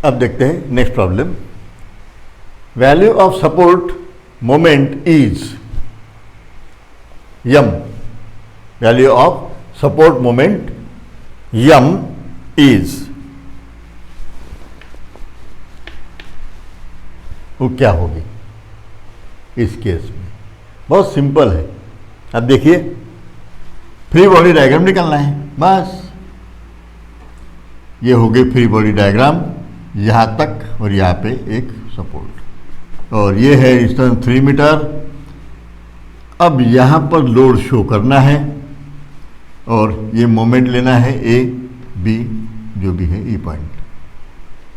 अब देखते हैं next problem. Value of support moment is यम। वैल्यू ऑफ सपोर्ट मोमेंट यम इज, वो क्या होगी इस केस में? बहुत सिंपल है। अब देखिए, फ्री बॉडी डायग्राम निकालना है बस। ये हो गई फ्री बॉडी डायग्राम, यहाँ तक और यहाँ पे एक सपोर्ट, और ये है डिस्टेंस 3 मीटर। अब यहाँ पर लोड शो करना है और ये मोमेंट लेना है ए बी जो भी है ई पॉइंट,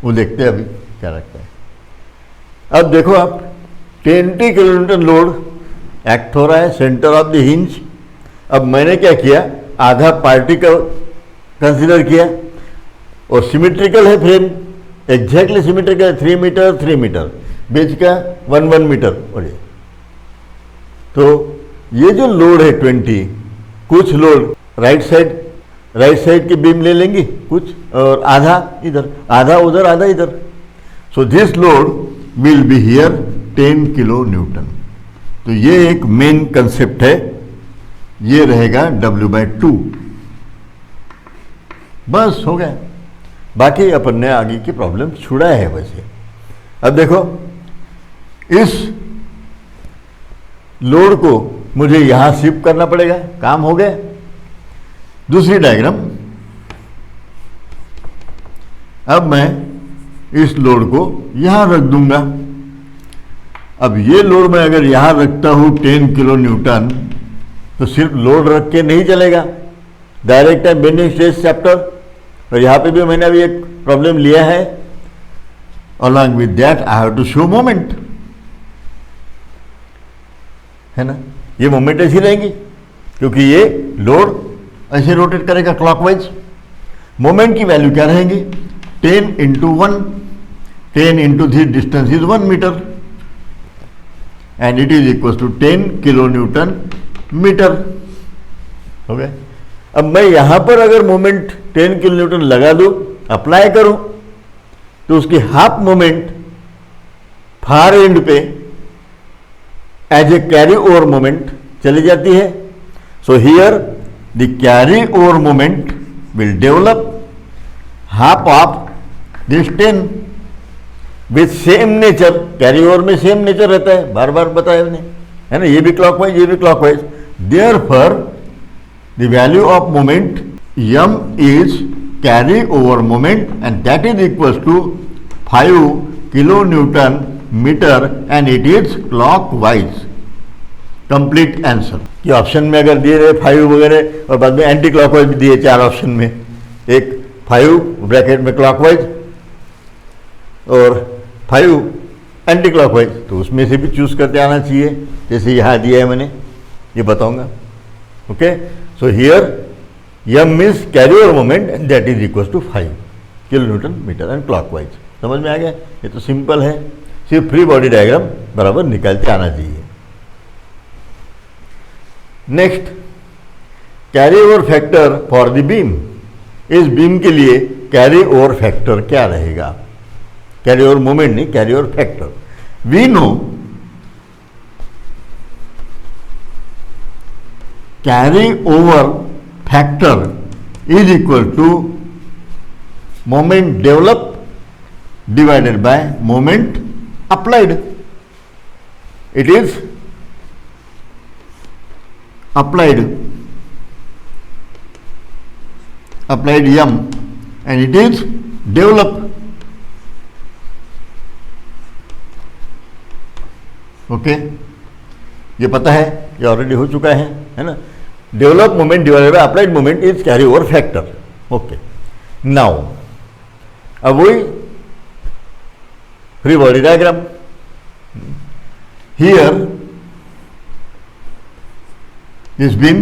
वो देखते हैं अभी क्या रखता है। अब देखो आप 20 किलोमीटर लोड एक्ट हो रहा है सेंटर ऑफ द हिंज। अब मैंने क्या किया, आधा पार्टिकल कंसीडर किया और सिमेट्रिकल है फ्रेम, एग्जैक्टली सिमेट्रिकल है, 3 मीटर 3 मीटर, बीच का 1 मीटर। और ये तो ये जो लोड है 20, कुछ लोड राइट साइड की बीम ले लेंगे कुछ, और आधा इधर, आधा उधर, आधा इधर। So this load will be here 10 kilo Newton. तो ये एक मेन कंसेप्ट है, ये रहेगा W/2। बस हो गया, बाकी अपन ने आगे की प्रॉब्लम छुड़ा है वैसे। अब देखो, इस लोड को मुझे यहां शिफ्ट करना पड़ेगा, काम हो गया। दूसरी डायग्राम, अब मैं इस लोड को यहां रख दूंगा। अब ये लोड मैं अगर यहां रखता हूं 10 किलो न्यूटन, तो सिर्फ लोड रख के नहीं चलेगा, direct and bending stress chapter, और यहां पे भी मैंने अभी एक प्रॉब्लम लिया है। Along with that I have to show moment, है ना। ये मोमेंट ऐसी रहेगी क्योंकि ये लोड ऐसे रोटेट करेगा क्लॉकवाइज। मोमेंट की वैल्यू क्या रहेगी, 10 × 1, 10 × this distance is 1 metre and it is equal to 10 kilo newton metre. हो गया। अब मैं यहां पर अगर मोमेंट 10 किलो न्यूटन लगा दूं, अप्लाई करूं, तो उसकी हाफ मोमेंट फार एंड पे as a carry over moment चली जाती है। So here the carry over moment will develop half of this 10 with same nature. Carry over में सेम नेचर रहता है, बार बार बताया हमने, है ना। ये भी क्लॉकवाइज, ये भी clockwise. Therefore the value of moment यम is carry over moment and that is equal to 5 kilo newton metre and it is clockwise. Complete answer. ये ऑप्शन में अगर दिए रहे 5 वगैरह और बाद में एंटी क्लॉकवाइज भी दिए 4 ऑप्शन में, एक 5 ब्रैकेट में क्लॉकवाइज और 5 एंटी क्लॉकवाइज, तो उसमें से भी चूज करते आना चाहिए, जैसे यहाँ दिया है मैंने, ये बताऊंगा। ओके, सो हियर यम means carry over moment and that is equal to 5 kilo newton metre and clockwise. समझ में आ गया? ये तो सिंपल है, सिर्फ फ्री बॉडी डायग्राम बराबर निकालते आना चाहिए। Next, carry over factor for the beam. इस बीम के लिए कैरी ओवर फैक्टर क्या रहेगा? कैरी ओवर मोमेंट नहीं, carry over factor. We know carry over factor is equal to moment develop divided by moment applied. It is applied m and it is develop। Okay, ये पता है, ये already हो चुका है ना। Develop moment divided by applied moment is carry over factor. Okay, now अब वही free body diagram. Here this beam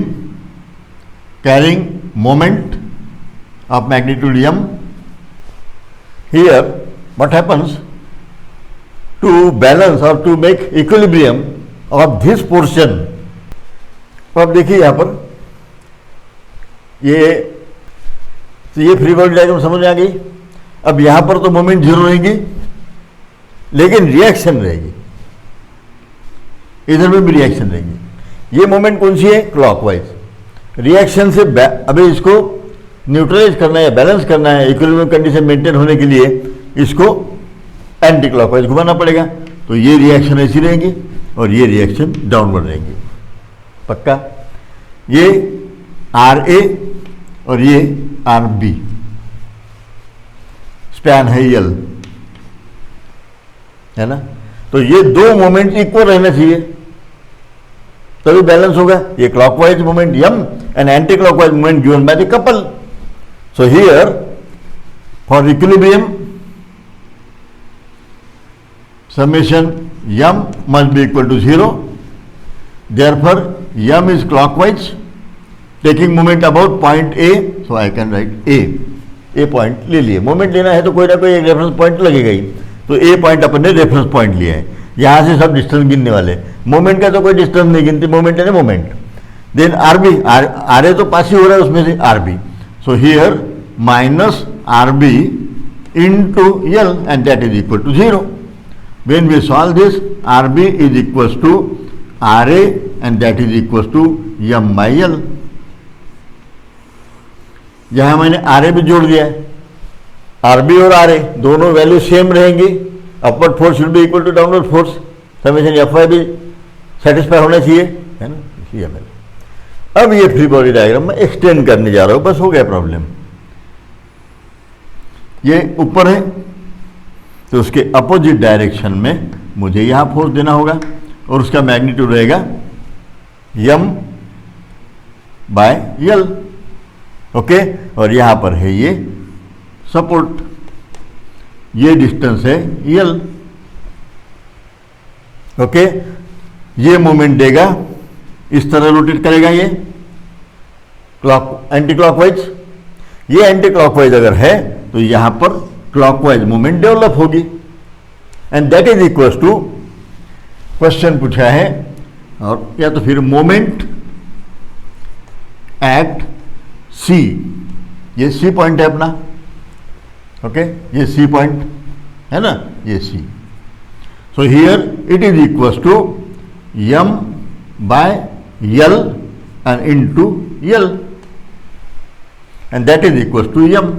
carrying moment of magnitude m. Here what happens, to balance or to make equilibrium of this portion। तो अब देखिए यहाँ पर ये free body diagram समझ में आ गई। अब यहां पर तो मोमेंट जीरो रहेंगी, लेकिन रिएक्शन रहेगी, इधर में भी रिएक्शन रहेगी। ये मोमेंट कौन सी है? क्लॉकवाइज। रिएक्शन से अभी इसको न्यूट्रलाइज करना है या बैलेंस करना है, इक्विलिब्रियम कंडीशन मेंटेन होने के लिए इसको एंटी क्लॉकवाइज घुमाना पड़ेगा। तो ये रिएक्शन ऐसी रहेंगी और ये रिएक्शन डाउनवर्ड रहेंगी। पक्का? ये आर ए और ये आर बी, स्पैन है यल, है ना। तो ये दो मोमेंट इक्वल रहना चाहिए, तभी बैलेंस होगा। ये clockwise moment m and anti clockwise moment given by the couple. So here for equilibrium summation m must be equal to 0, therefore m is clockwise taking moment about point A, so I can write A point ले लिए। Moment लेना है तो कोई ना कोई एक reference point लगेगा ही, तो A पॉइंट अपन ने रेफरेंस पॉइंट लिया है। यहाँ से सब डिस्टेंस गिनने वाले, मोमेंट का तो कोई डिस्टेंस नहीं गिनती, मोमेंट है ना moment. Then R B, R A तो पास ही हो रहा है उसमें से R B, so here minus R B into L and that is equal to 0। When we solve this, RB is equals to RA and that is equals to M by L। यहाँ मैंने RA भी जोड़ दिया है, RB और RA दोनों value same रहेंगी। Upward force should be equal to downward force, summation FY भी सेटिस्फाई होना चाहिए, है ना। इसी ML। अब ये फ्री बॉडी डायग्राम मैं एक्सटेंड करने जा रहा हूँ, बस हो गया प्रॉब्लम। ये ऊपर है तो उसके अपोजिट डायरेक्शन में मुझे यहां फोर्स देना होगा और उसका मैग्नीट्यूड रहेगा m बाय यल। ओके, और यहां पर है ये सपोर्ट, ये डिस्टेंस है यल। ओके, ये मोमेंट देगा, इस तरह रोटेट करेगा ये एंटी क्लॉकवाइज। ये एंटी क्लॉकवाइज अगर है तो यहां पर क्लॉकवाइज मूवमेंट डेवलप होगी and that is equal to, question पूछा है, और या तो फिर मोमेंट एट सी, ये सी पॉइंट है अपना। ओके, ये सी पॉइंट है ना, ये C. So here it is equal to m by L and into L and that is equal to m,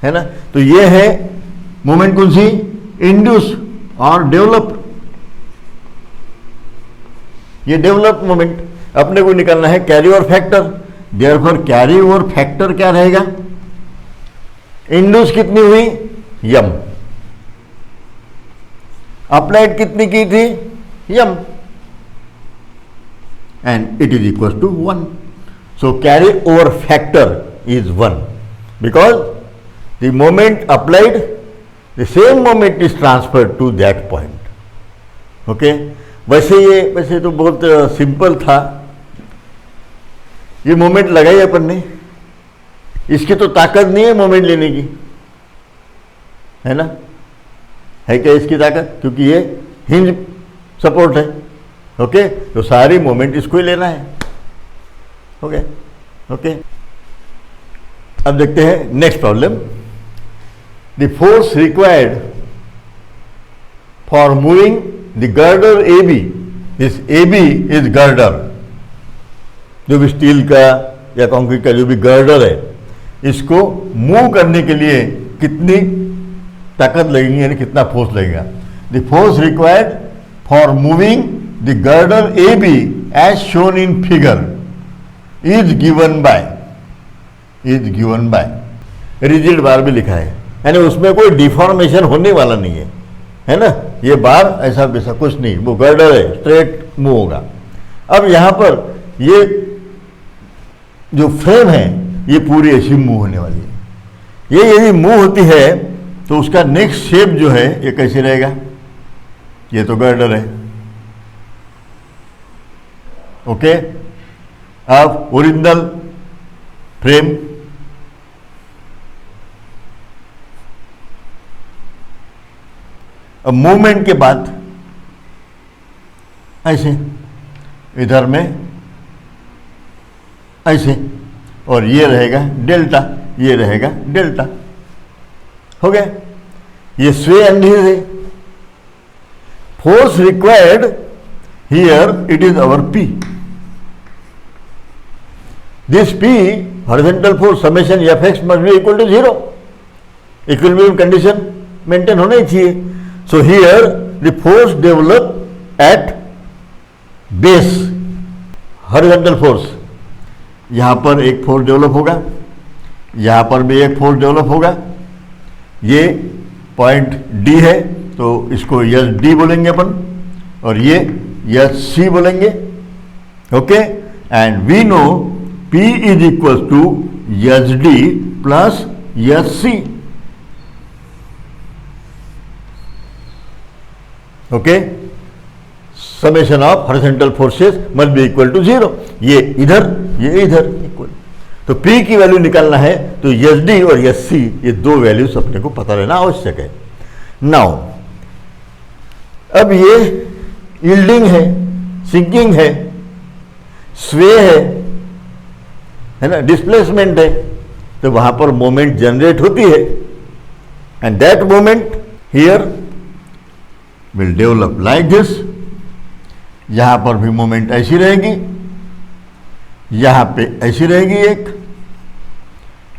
है ना। तो ये है मोमेंट कौन सी? इंड्यूस और डेवलप। ये डेवलप मोमेंट अपने को निकालना है carry over factor. Therefore carry over factor क्या रहेगा? इंड्यूस कितनी हुई? m। अप्लाइड कितनी की थी? m and it is equal to 1। So carry over factor is 1 because the moment applied, the same moment is transferred to that point। okay, वैसे तो बहुत सिंपल था। ये मोमेंट लगाई अपन ने, इसकी तो ताकत नहीं है मोमेंट लेने की, है ना। है क्या इसकी ताकत? क्योंकि ये हिंज सपोर्ट है। ओके, तो सारी मोमेंट इसको ही लेना है। ओके, अब देखते हैं next problem. The force required for moving the girder AB, this AB is girder, जो भी स्टील का या कंक्रीट का जो भी गर्डर है, इसको मूव करने के लिए कितनी ताकत लगेगी, यानी कितना फोर्स लगेगा। The force required for moving the girder AB as shown in figure is given by rigid bar भी लिखा है, यानी उसमें कोई डिफॉर्मेशन होने वाला नहीं है, है ना। ये बार ऐसा वैसा कुछ नहीं, वो गर्डर है, स्ट्रेट मूव होगा। अब यहां पर ये जो फ्रेम है ये पूरी ऐसी मूव होने वाली है। ये यदि मूव होती है तो उसका नेक्स्ट शेप जो है ये कैसे रहेगा? ये तो गर्डर है। ओके, अब ओरिजिनल फ्रेम, अब मूवमेंट के बाद ऐसे इधर में ऐसे, और ये रहेगा डेल्टा, ये रहेगा डेल्टा। हो गया, ये स्वे एनालिसिस है। Force required here it is our P. This P horizontal force summation F X must be equal to 0। Equilibrium condition maintain होना ही चाहिए। So here the force develop at base, horizontal force, यहां पर एक force develop होगा, यहां पर भी एक फोर्स डेवलप होगा। ये पॉइंट डी है तो इसको एस डी बोलेंगे अपन, और ये एस सी बोलेंगे। Okay, and we know P is equal to H D plus H C. Okay, summation of horizontal forces must be equal to 0। ये इधर इक्वल। तो P की वैल्यू निकालना है तो एच डी और एच सी, ये दो वैल्यूज अपने को पता रहना आवश्यक है। नाउ अब ये यील्डिंग है, सिंकिंग है, स्वे है ना, डिस्प्लेसमेंट है, तो वहां पर मोमेंट जनरेट होती है, and that moment here will develop like this. यहां पर भी मोमेंट ऐसी रहेगी, यहां पे ऐसी रहेगी एक,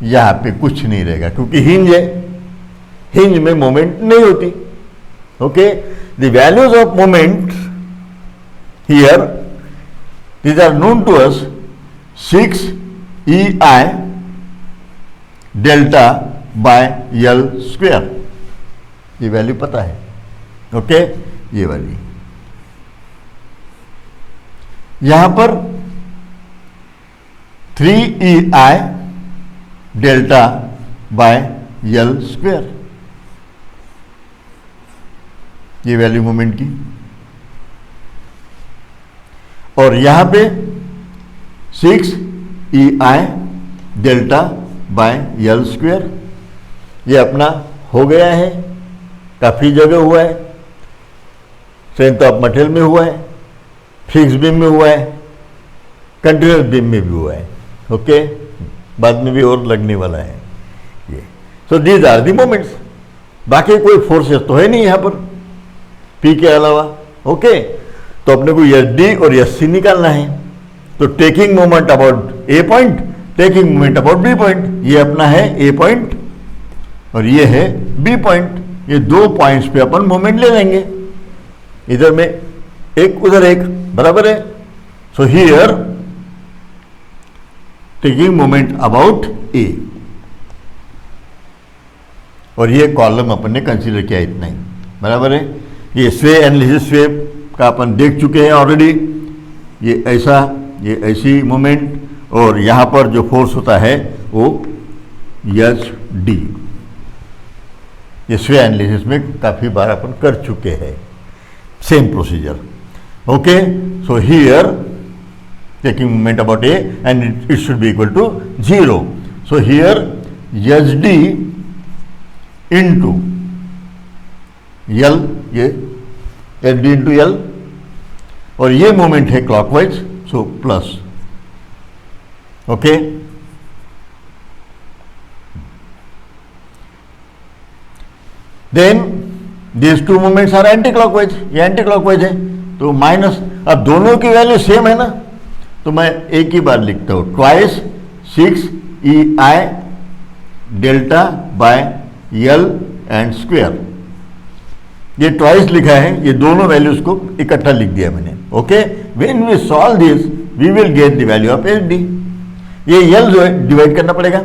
यहां पे कुछ नहीं रहेगा क्योंकि हिंज है, हिंज में मोमेंट नहीं होती। Okay, the values of moment here these are known to us 6 EI delta by L square, ये वैल्यू पता है। ओके, ये वाली यहां पर 3EI delta by L square, ये वैल्यू मोमेंट की, और यहां पे 6EI delta by L square, ये अपना हो गया है, काफ़ी जगह हुआ है, स्ट्रेंथ ऑफ मटेरियल में हुआ है, फिक्स बीम में हुआ है, कंटिन्यूस बीम में भी हुआ है। ओके, बाद में भी और लगने वाला है ये। So these are the moments, बाकी कोई फोर्सेस तो है नहीं यहाँ पर पी के अलावा। ओके, तो अपने को एस डी और एस सी निकालना है। तो taking moment about A point, taking moment about B point, ये अपना है ए पॉइंट और ये है बी पॉइंट। ये दो पॉइंट्स पे अपन मोमेंट ले लेंगे, इधर में एक उधर एक, बराबर है। So here taking moment about A, और ये कॉलम अपन ने कंसीडर किया इतना ही, बराबर है। ये स्वे एनालिसिस स्वे का अपन देख चुके हैं ऑलरेडी। ये ऐसा, ये ऐसी मोमेंट, और यहाँ पर जो फोर्स होता है वो एच डी, ये स्वे एनालिसिस में काफ़ी बार अपन कर चुके हैं, same procedure. Okay, so here taking moment about A and it should be equal to 0। So here H D into L, ये एच डी इंटू एल, और ये मोमेंट है clockwise, so plus. Okay, then these two moments are anti clockwise, ये anti clockwise है तो minus. अब दोनों की वैल्यू सेम है ना, तो मैं एक ही बार लिखता हूं, twice 6EI delta by L and square. ये ट्वाइस लिखा है, ये दोनों वैल्यूज को इकट्ठा लिख दिया मैंने। Okay, when we solve this we will get the value of H D. ये L जो है डिवाइड करना पड़ेगा,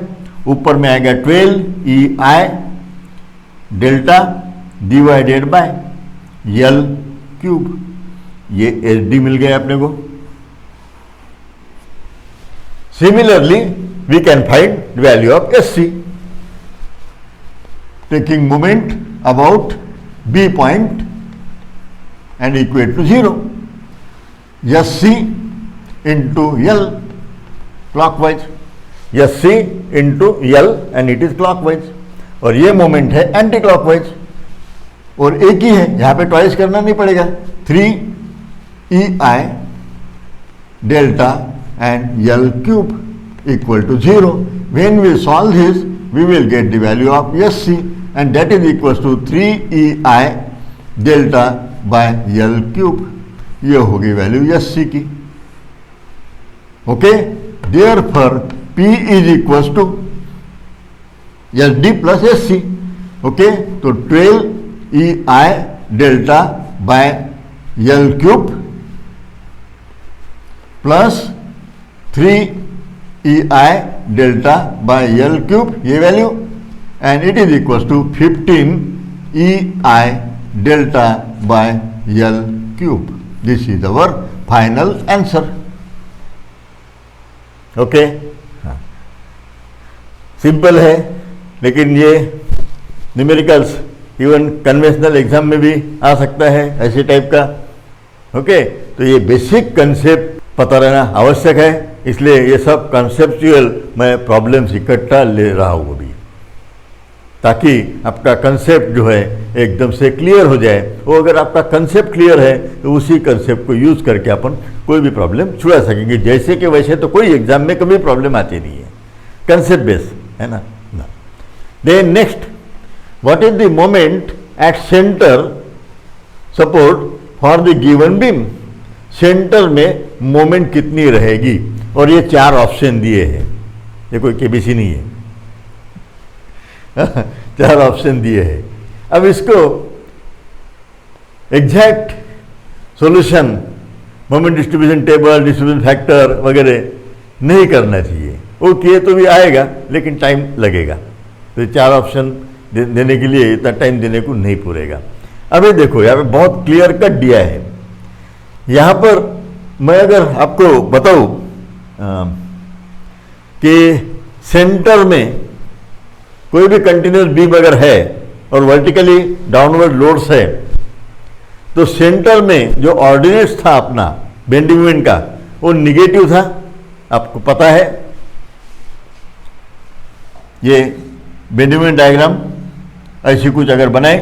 ऊपर में आएगा 12EI delta divided by L cube, ये एच डी मिल गया अपने को। Similarly we can find value of S C, taking moment about B point and equal to 0, S C into L clockwise, S C into L and it is clockwise, और ये moment है anti clockwise, और एक ही है, यहां पे twice करना नहीं पड़ेगा। 3EI delta and L cube equal to 0, When we solve this, we will get the value of SC, and that is equals to 3EI delta by L cube. ये होगी वैल्यू SC की. Okay, therefore P is equals to SD plus SC. Okay, तो 12EI delta by L cube plus 3EI delta by L cube, ये value, and it is equals to 15EI delta by L cube. This is our final answer. Okay, simple है, लेकिन ये numericals even conventional exam में भी आ सकता है ऐसे type का. ओके, तो ये बेसिक कंसेप्ट पता रहना आवश्यक है, इसलिए ये सब कंसेप्चुअल मैं प्रॉब्लम्स इकट्ठा ले रहा हूँ अभी, ताकि आपका कंसेप्ट जो है एकदम से क्लियर हो जाए. वो अगर आपका कंसेप्ट क्लियर है तो उसी कंसेप्ट को यूज करके अपन कोई भी प्रॉब्लम छुड़ा सकेंगे. जैसे कि वैसे तो कोई एग्जाम में कभी प्रॉब्लम आती नहीं है, कंसेप्ट बेस है ना. Then next, what is the moment at center support for the given beam? Centre में मोमेंट कितनी रहेगी, और ये 4 ऑप्शन दिए हैं, ये कोई केबीसी नहीं है. 4 ऑप्शन दिए हैं. अब इसको exact solution, moment distribution table, distribution factor वगैरह नहीं करना चाहिए. वो किए तो भी आएगा, लेकिन टाइम लगेगा. तो 4 ऑप्शन देने के लिए इतना टाइम देने को नहीं पूरेगा. अभी देखो यहाँ पे बहुत क्लियर कट दिया है. यहाँ पर मैं अगर आपको बताऊं कि सेंटर में कोई भी कंटिन्यूस बीम अगर है और वर्टिकली डाउनवर्ड लोड्स है, तो सेंटर में जो ऑर्डिनेट्स था अपना बेंडिंग मोमेंट का, वो निगेटिव था. आपको पता है, ये बेंडिंग मोमेंट डायग्राम ऐसी कुछ अगर बनाए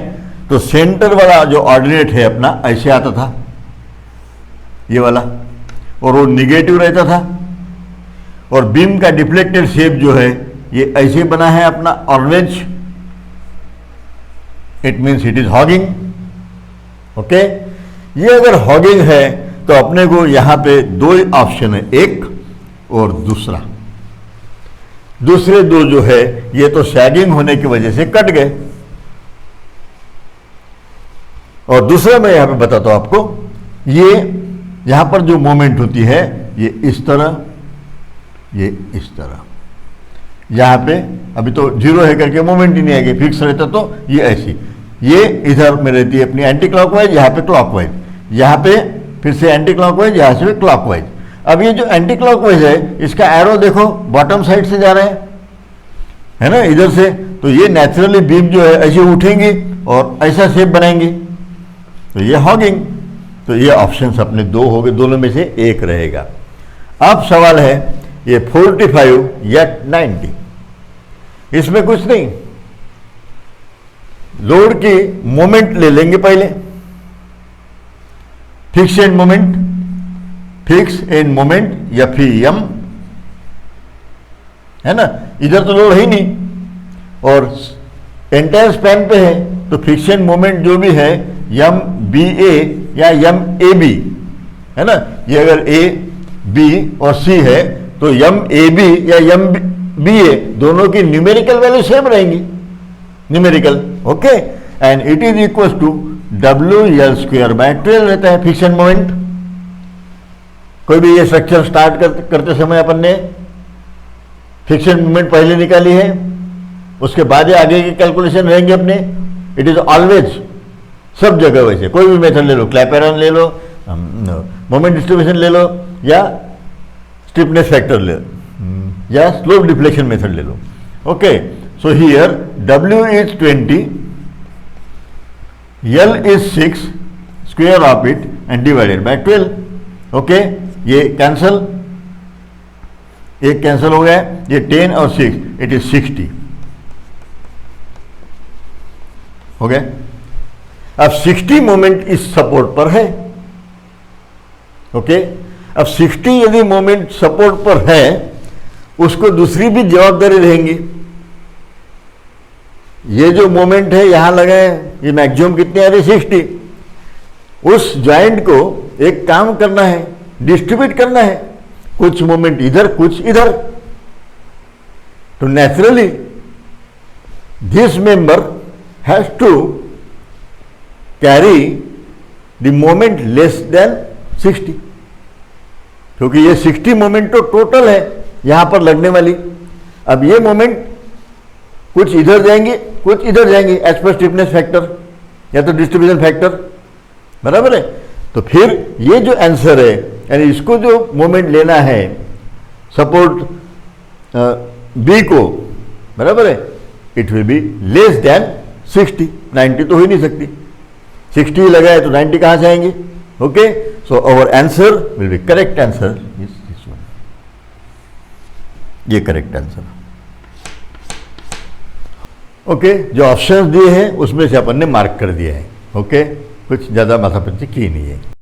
तो सेंटर वाला जो ऑर्डिनेट है अपना ऐसे आता था, ये वाला, और वो निगेटिव रहता था. और बीम का डिफ्लेक्टेड शेप जो है ये ऐसे बना है अपना orange, it means it is hugging. Okay, ये अगर हॉगिंग है तो अपने को यहां पे 2 ऑप्शन है, एक और दूसरा. दूसरे 2 जो है ये तो सैगिंग होने की वजह से कट गए. और दूसरा मैं यहां पे बताता हूं आपको, ये यहां पर जो मोमेंट होती है ये इस तरह, ये इस तरह. यहां पे अभी तो 0 है करके मोमेंट ही नहीं आएगी, फिक्स रहता तो ये ऐसी, ये इधर में रहती है अपनी एंटी क्लॉकवाइज, यहां पे क्लॉकवाइज, यहां पे फिर से एंटी क्लॉकवाइज, यहां से क्लॉकवाइज. अब ये जो एंटी क्लॉकवाइज है इसका एरो देखो बॉटम साइड से जा रहे हैं, है ना, इधर से. तो ये नेचुरली बीम जो है ऐसे उठेंगी और ऐसा शेप बनाएंगे, तो ये हॉगिंग. तो ये ऑप्शंस अपने 2 हो गए, दोनों में से एक रहेगा. अब सवाल है ये 45 या 90, इसमें कुछ नहीं, लोड की मोमेंट ले लेंगे पहले, fix end moment, fix end moment या FEM, है ना. इधर तो लोड है ही नहीं और एंटायर स्पैन पे है, तो फिक्स एंड मोमेंट जो भी है MBA या MAB, है ना. ये अगर A, B और C है तो MAB या MBA दोनों की न्यूमेरिकल वैल्यू सेम रहेंगी, numerical. Okay, and it is equal to WL² by 12 रहता है फिक्स एंड मोमेंट. कोई भी ये स्ट्रक्चर स्टार्ट करते समय अपन ने फिक्स एंड मोमेंट पहले निकाली है, उसके बाद आगे की कैलकुलेशन रहेंगे अपने. इट इज ऑलवेज, सब जगह वैसे. कोई भी मेथड ले लो, क्लैपेरॉन ले लो, मोमेंट डिस्ट्रीब्यूशन ले लो, या स्टिफनेस फैक्टर ले लो, या स्लोप डिफ्लेक्शन मेथड ले लो. Okay, so here W is 20, L is 6, square of it and divided by 12. Okay, ये कैंसल, एक कैंसल हो गया, ये 10 और 6, इट इज 60 हो गया. अब 60 मोमेंट इस सपोर्ट पर है. ओके, अब 60 यदि मोमेंट सपोर्ट पर है उसको दूसरी भी जवाबदारी रहेंगी। ये जो मोमेंट है यहां लगाए, ये मैक्सिमम कितने आ रही 60, उस जॉइंट को एक काम करना है, डिस्ट्रीब्यूट करना है, कुछ मोमेंट इधर कुछ इधर। तो naturally this member has to carry the moment less than 60, क्योंकि ये 60 मोमेंट तो टोटल है यहां पर लगने वाली। अब ये मोमेंट कुछ इधर जाएंगे कुछ इधर जाएंगे एज पर स्टिफनेस फैक्टर या तो डिस्ट्रीब्यूशन फैक्टर, बराबर है। तो फिर ये जो आंसर है, यानी इसको जो मोमेंट लेना है सपोर्ट बी को, बराबर है, it will be less than 60। 90 तो हो ही नहीं सकती, 60 लगाए तो 90 कहां से आएंगे? Okay, so our answer will be, correct answer is this one, ये करेक्ट आंसर। ओके, जो ऑप्शंस दिए हैं उसमें से अपन ने मार्क कर दिया है। ओके, कुछ ज्यादा माथापच्ची की नहीं है।